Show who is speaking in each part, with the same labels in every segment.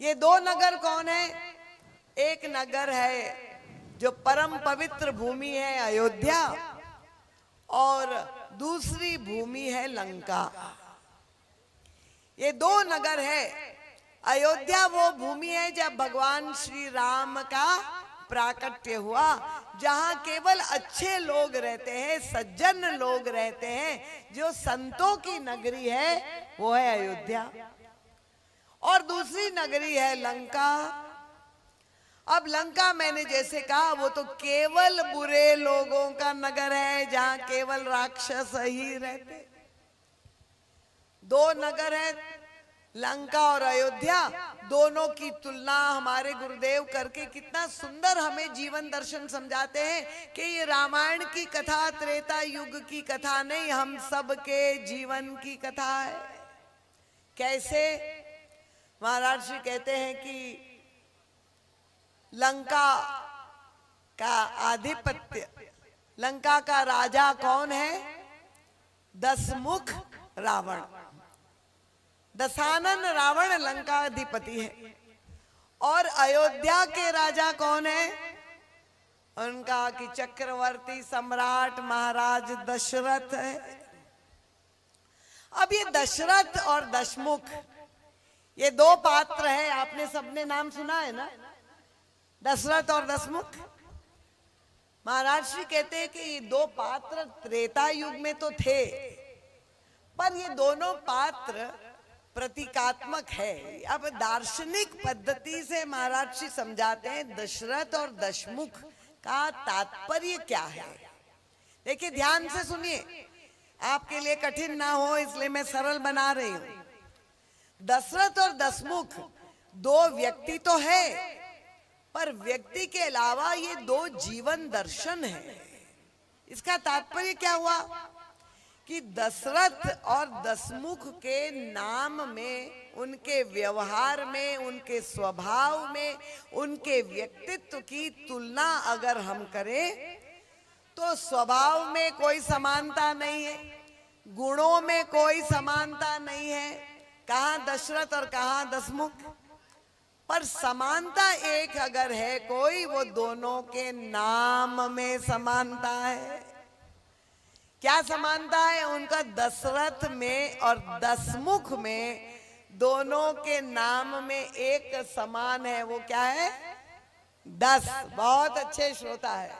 Speaker 1: ये दो नगर कौन है? एक नगर है जो परम पवित्र भूमि है अयोध्या, और दूसरी भूमि है लंका। ये दो नगर है। अयोध्या वो भूमि है जब भगवान श्री राम का प्राकट्य हुआ, जहां केवल अच्छे लोग रहते हैं, सज्जन लोग रहते हैं, जो संतों की नगरी है वो है अयोध्या। और दूसरी नगरी है लंका। अब लंका मैंने जैसे कहा वो तो केवल बुरे लोगों का नगर है, जहां केवल राक्षस ही रहते। दो नगर है लंका और अयोध्या। दोनों की तुलना हमारे गुरुदेव करके कितना सुंदर हमें जीवन दर्शन समझाते हैं कि ये रामायण की कथा, त्रेता युग की कथा नहीं, हम सब के जीवन की कथा है। कैसे? महाराज जी कहते हैं कि लंका का आधिपत्य, लंका का राजा कौन है? दसमुख रावण। दशानन रावण लंका अधिपति है। और अयोध्या के राजा कौन है? उनका कि चक्रवर्ती सम्राट महाराज दशरथ है। अब ये दशरथ और दशमुख, ये दो पात्र है। आपने सबने नाम सुना है ना, दशरथ और दशमुख। महाराज श्री कहते हैं कि ये दो पात्र त्रेता युग में तो थे, पर ये दोनों पात्र प्रतीकात्मक है। अब दार्शनिक पद्धति से महाराज जी समझाते हैं दशरथ और दशमुख का तात्पर्य क्या है। देखिए ध्यान से सुनिए, आपके लिए कठिन ना हो इसलिए मैं सरल बना रही हूं। दशरथ और दशमुख दो व्यक्ति तो है, पर व्यक्ति के अलावा ये दो जीवन दर्शन है। इसका तात्पर्य क्या हुआ कि दशरथ और दशमुख के नाम में, उनके व्यवहार में, उनके स्वभाव में, उनके व्यक्तित्व की तुलना अगर हम करें तो स्वभाव में कोई समानता नहीं है, गुणों में कोई समानता नहीं है, कहाँ दशरथ और कहाँ दशमुख। पर समानता एक अगर है कोई, वो दोनों के नाम में समानता है। क्या समानता है? उनका दशरथ में और दशमुख में दोनों के नाम में एक समान है। वो क्या है? दस। बहुत अच्छे श्रोता है,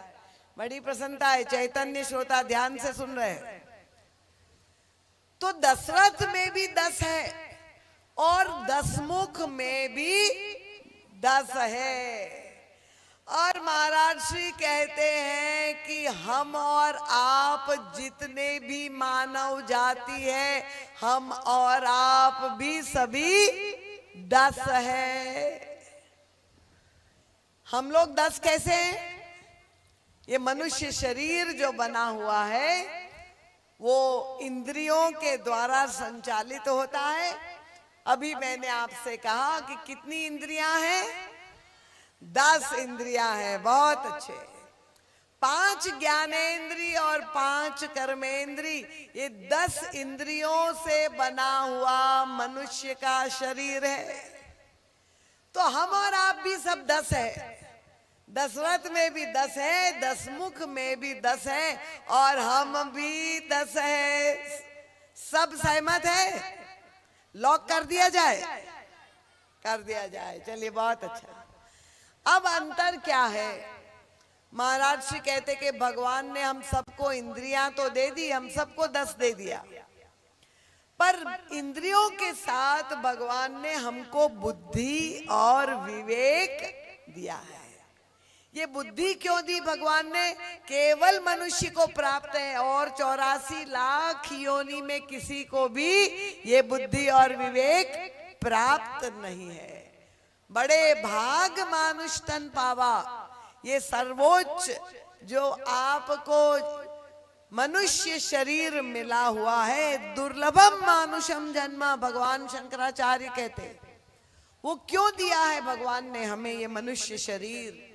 Speaker 1: बड़ी प्रसन्नता है, चैतन्य श्रोता ध्यान से सुन रहे हैं। तो दशरथ में भी 10 है और दशमुख में भी 10 है। और महाराज श्री कहते हैं कि हम और आप जितने भी मानव जाति है, हम और आप भी सभी 10 है। हम लोग 10 कैसे हैं? ये मनुष्य शरीर जो बना हुआ है वो इंद्रियों के द्वारा संचालित होता है। अभी मैंने आपसे कहा कि कितनी इंद्रियां हैं? 10 इंद्रियां हैं। बहुत अच्छे। 5 ज्ञानेंद्रिय और 5 कर्मेंद्रिय, ये 10 इंद्रियों से बना हुआ मनुष्य का शरीर है। तो हम और आप भी सब 10 है। दशरथ में भी 10 है, दशमुख में भी 10 है, और हम भी 10 है। सब सहमत है? लॉक कर दिया जाए? कर दिया जाए। चलिए बहुत अच्छा। अब अंतर क्या है? महाराज श्री कहते कि भगवान ने हम सबको इंद्रियां तो दे दी, हम सबको 10 दे दिया, पर इंद्रियों के साथ भगवान ने हमको बुद्धि और विवेक दिया है। ये बुद्धि क्यों दी भगवान ने? केवल मनुष्य को प्राप्त है और 84 लाख योनि में किसी को भी ये बुद्धि और विवेक प्राप्त नहीं है। बड़े भाग मानुष तन पावा, ये सर्वोच्च जो आपको मनुष्य शरीर मिला हुआ है, दुर्लभम मानुषम जन्म, भगवान शंकराचार्य कहते। वो क्यों दिया है भगवान ने हमें ये मनुष्य शरीर?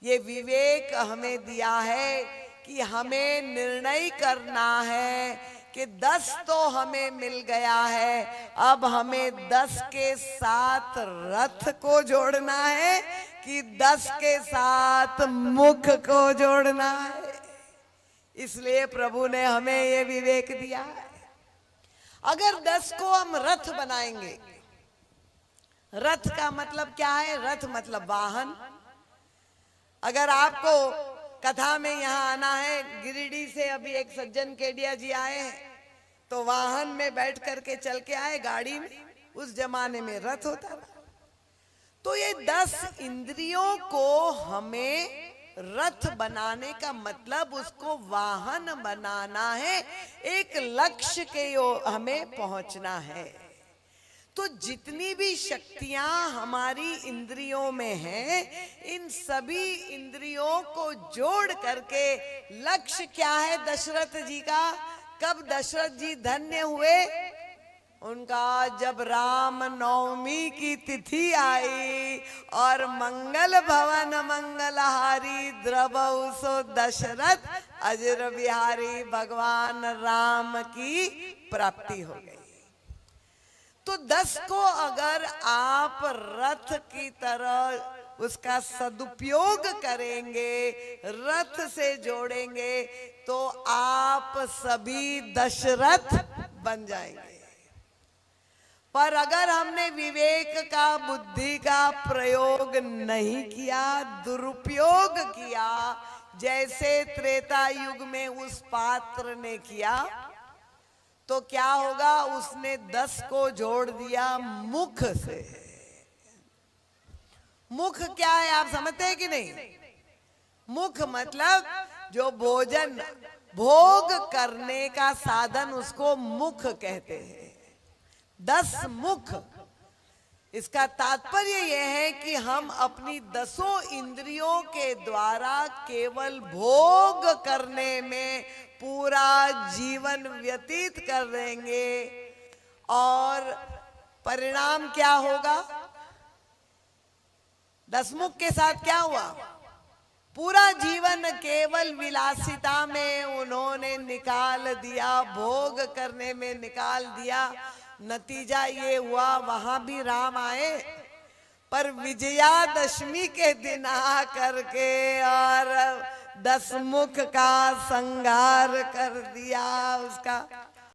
Speaker 1: ये विवेक हमें दिया है कि हमें निर्णय करना है कि 10 तो हमें मिल गया है, अब हमें 10 के साथ रथ को जोड़ना है कि 10 के साथ मुख को जोड़ना है। इसलिए प्रभु ने हमें ये विवेक दिया है। अगर 10 को हम रथ बनाएंगे, रथ का मतलब क्या है? रथ मतलब वाहन। अगर आपको कथा में यहाँ आना है, गिरिडीह से अभी एक सज्जन केडिया जी आए हैं, तो वाहन में बैठ करके चल के आए, गाड़ी में। उस जमाने में रथ होता था। तो ये 10 इंद्रियों को हमें रथ बनाने का मतलब उसको वाहन बनाना है, एक लक्ष्य के हमें पहुंचना है। तो जितनी भी शक्तियां हमारी इंद्रियों में हैं, इन सभी इंद्रियों को जोड़ करके लक्ष्य क्या है दशरथ जी का? कब दशरथ जी धन्य हुए? उनका जब राम नवमी की तिथि आई और मंगल भवन मंगलहारी द्रवहु सो दशरथ अजर बिहारी, भगवान राम की प्राप्ति हो गई। तो 10 को अगर आप रथ की तरह उसका सदुपयोग करेंगे, रथ से जोड़ेंगे, तो आप सभी दशरथ बन जाएंगे। पर अगर हमने विवेक का, बुद्धि का प्रयोग नहीं किया, दुरुपयोग किया, जैसे त्रेता युग में उस पात्र ने किया, तो क्या होगा? उसने 10 को जोड़ दिया मुख से। मुख क्या है आप समझते हैं कि नहीं? मुख मतलब जो भोजन, भोग करने का साधन, उसको मुख कहते हैं। 10 मुख। इसका तात्पर्य यह है कि हम अपनी 10 इंद्रियों के द्वारा केवल भोग करने में पूरा जीवन व्यतीत कर देंगे, और परिणाम क्या होगा? 10 मुख के साथ क्या हुआ? पूरा जीवन केवल विलासिता में उन्होंने निकाल दिया, भोग करने में निकाल दिया। नतीजा ये हुआ, वहां भी राम आए, पर विजयादशमी के दिन आ करके और 10 मुख का संहार कर दिया, उसका